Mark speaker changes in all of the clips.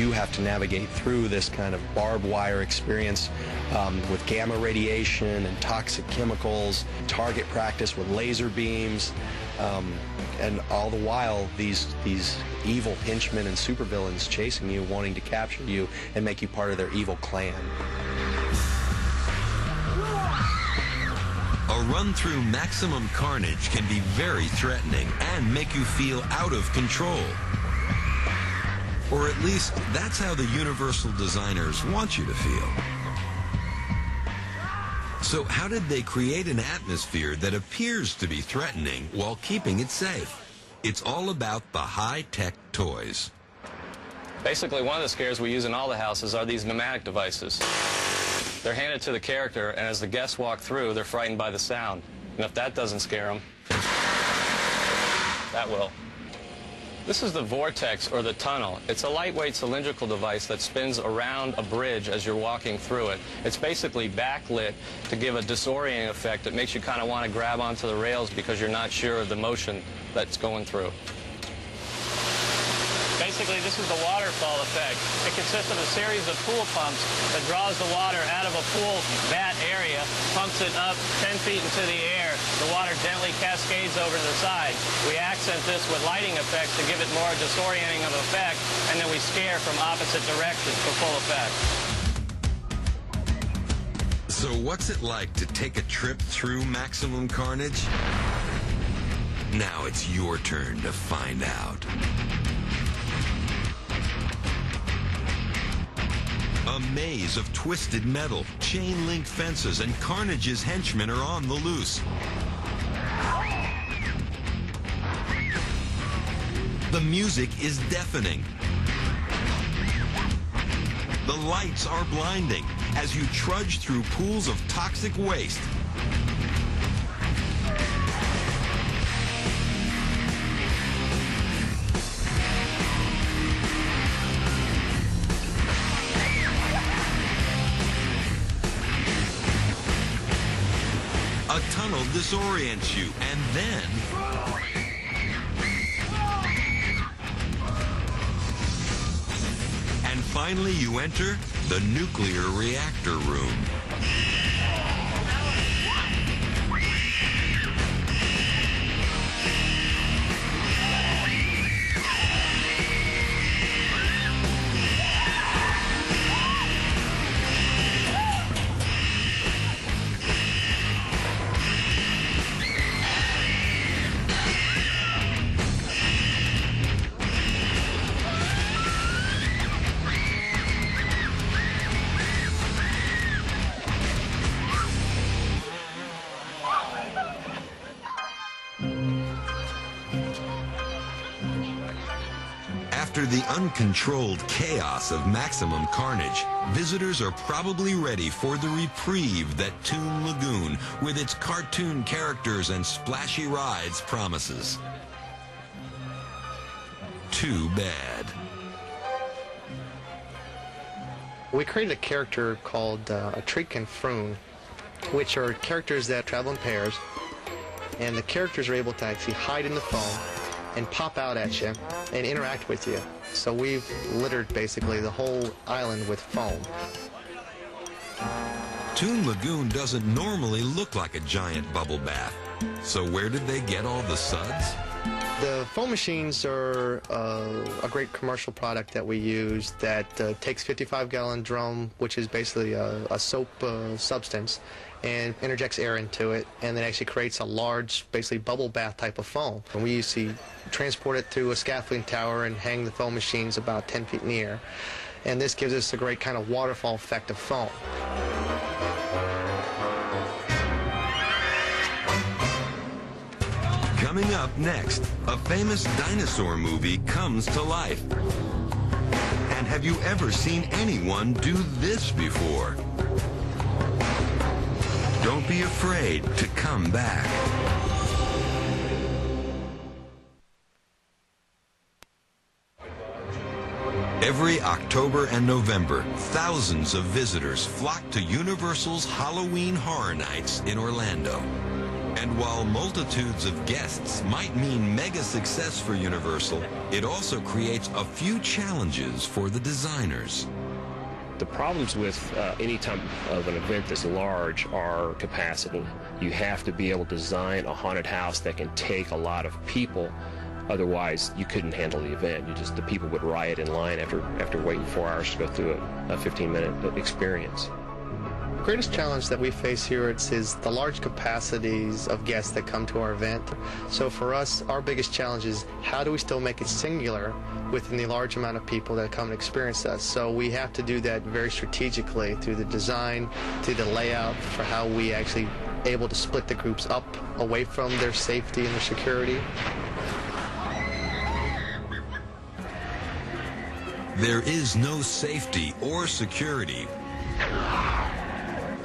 Speaker 1: you have to navigate through this kind of barbed wire experience with gamma radiation and toxic chemicals, target practice with laser beams, and all the while these evil henchmen and supervillains chasing you, wanting to capture you and make you part of their evil clan.
Speaker 2: A run through maximum carnage can be very threatening and make you feel out of control. Or at least that's how the Universal designers want you to feel. So how did they create an atmosphere that appears to be threatening while keeping it safe? It's all about the high-tech toys.
Speaker 3: Basically, one of the scares we use in all the houses are these pneumatic devices. They're handed to the character, and as the guests walk through, they're frightened by the sound. And if that doesn't scare them, that will. This is the vortex, or the tunnel. It's a lightweight cylindrical device that spins around a bridge as you're walking through it. It's basically backlit to give a disorienting effect that makes you kind of want to grab onto the rails because you're not sure of the motion that's going through. Basically, this is the waterfall effect. It consists of a series of pool pumps that draws the water out of a pool vat area, pumps it up 10 feet into the air. The water gently cascades over to the side. We accent this with lighting effects to give it more disorienting of effect, and then we scare from opposite directions for full effect.
Speaker 2: So what's it like to take a trip through maximum carnage? Now it's your turn to find out. A maze of twisted metal, chain-link fences, and Carnage's henchmen are on the loose. The music is deafening. The lights are blinding as you trudge through pools of toxic waste. A tunnel disorients you, and then finally you enter the nuclear reactor room. After the uncontrolled chaos of maximum carnage, visitors are probably ready for the reprieve that Toon Lagoon, with its cartoon characters and splashy rides, promises. Too bad.
Speaker 4: We created a character called a Treek and Froon, which are characters that travel in pairs, and the characters are able to actually hide in the foam and pop out at you and interact with you. So we've littered basically the whole island with foam.
Speaker 2: Toon Lagoon doesn't normally look like a giant bubble bath. So where did they get all the suds?
Speaker 4: The foam machines are a great commercial product that we use that takes 55-gallon drum, which is basically a soap substance, and interjects air into it, and then actually creates a large, basically bubble bath type of foam. And we usually transport it through a scaffolding tower and hang the foam machines about 10 feet in the air. And this gives us a great kind of waterfall effect of foam.
Speaker 2: Coming up next, a famous dinosaur movie comes to life. And have you ever seen anyone do this before? Don't be afraid to come back. Every October and November, thousands of visitors flock to Universal's Halloween Horror Nights in Orlando. And while multitudes of guests might mean mega success for Universal, it also creates a few challenges for the designers.
Speaker 5: The problems with any type of an event this large are capacity. You have to be able to design a haunted house that can take a lot of people. Otherwise, you couldn't handle the event. The people would riot in line after waiting 4 hours to go through a 15-minute experience.
Speaker 4: The greatest challenge that we face here is the large capacities of guests that come to our event. So for us, our biggest challenge is how do we still make it singular within the large amount of people that come and experience us. So we have to do that very strategically through the design, through the layout, for how we actually able to split the groups up away from their safety and their security.
Speaker 2: There is no safety or security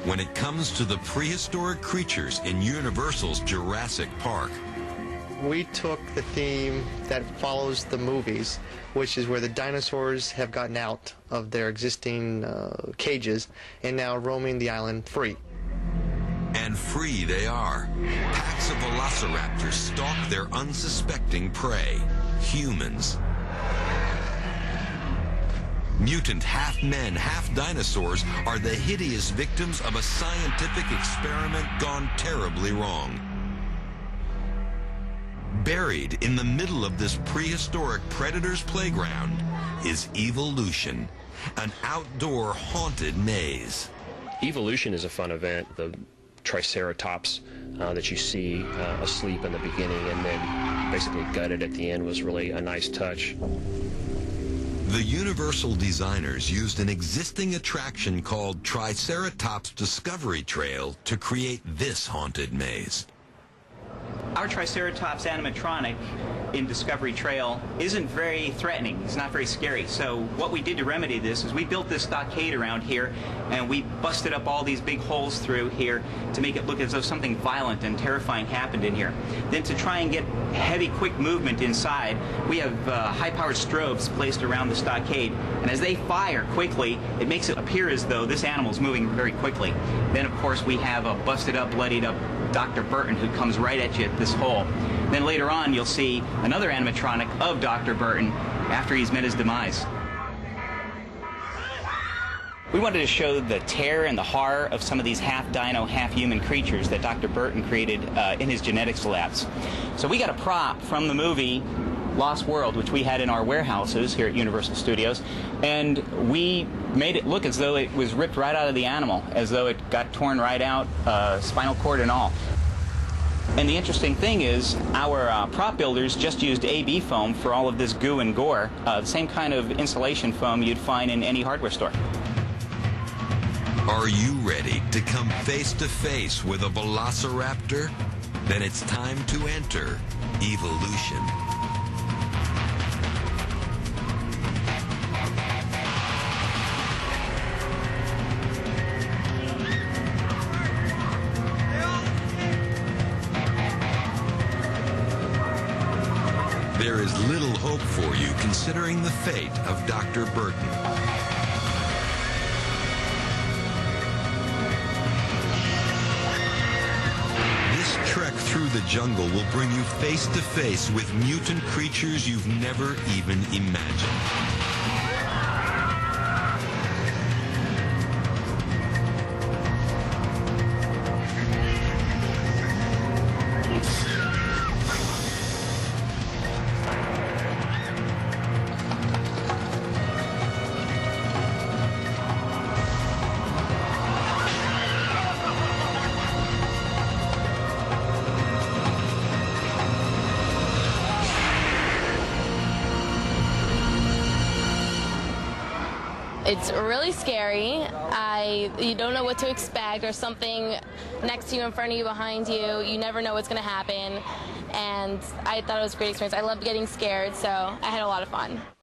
Speaker 2: when it comes to the prehistoric creatures in Universal's Jurassic Park.
Speaker 4: We took the theme that follows the movies, which is where the dinosaurs have gotten out of their existing cages and now roaming the island free.
Speaker 2: And free they are. Packs of velociraptors stalk their unsuspecting prey, humans. Mutant half-men, half-dinosaurs are the hideous victims of a scientific experiment gone terribly wrong. Buried in the middle of this prehistoric predator's playground is Evolution, an outdoor haunted maze.
Speaker 5: Evolution is a fun event. The Triceratops that you see asleep in the beginning and then basically gutted at the end was really a nice touch.
Speaker 2: The Universal designers used an existing attraction called Triceratops Discovery Trail to create this haunted maze.
Speaker 6: Our Triceratops animatronic in Discovery Trail isn't very threatening. It's not very scary. So what we did to remedy this is we built this stockade around here and we busted up all these big holes through here to make it look as though something violent and terrifying happened in here. Then to try and get heavy, quick movement inside, we have high-powered strobes placed around the stockade. And as they fire quickly, it makes it appear as though this animal is moving very quickly. Then, of course, we have a busted up, bloodied up Dr. Burton who comes right at you at this hole. Then later on, you'll see another animatronic of Dr. Burton after he's met his demise. We wanted to show the terror and the horror of some of these half-dino, half-human creatures that Dr. Burton created in his genetics labs. So we got a prop from the movie Lost World, which we had in our warehouses here at Universal Studios, and we made it look as though it was ripped right out of the animal, as though it got torn right out, spinal cord and all. And the interesting thing is, our prop builders just used AB foam for all of this goo and gore, the same kind of insulation foam you'd find in any hardware store.
Speaker 2: Are you ready to come face to face with a velociraptor? Then it's time to enter Evolution. There is little hope for you considering the fate of Dr. Burton. This trek through the jungle will bring you face to face with mutant creatures you've never even imagined.
Speaker 7: It's really scary. You don't know what to expect. There's something next to you, in front of you, behind you. You never know what's going to happen. And I thought it was a great experience. I loved getting scared, so I had a lot of fun.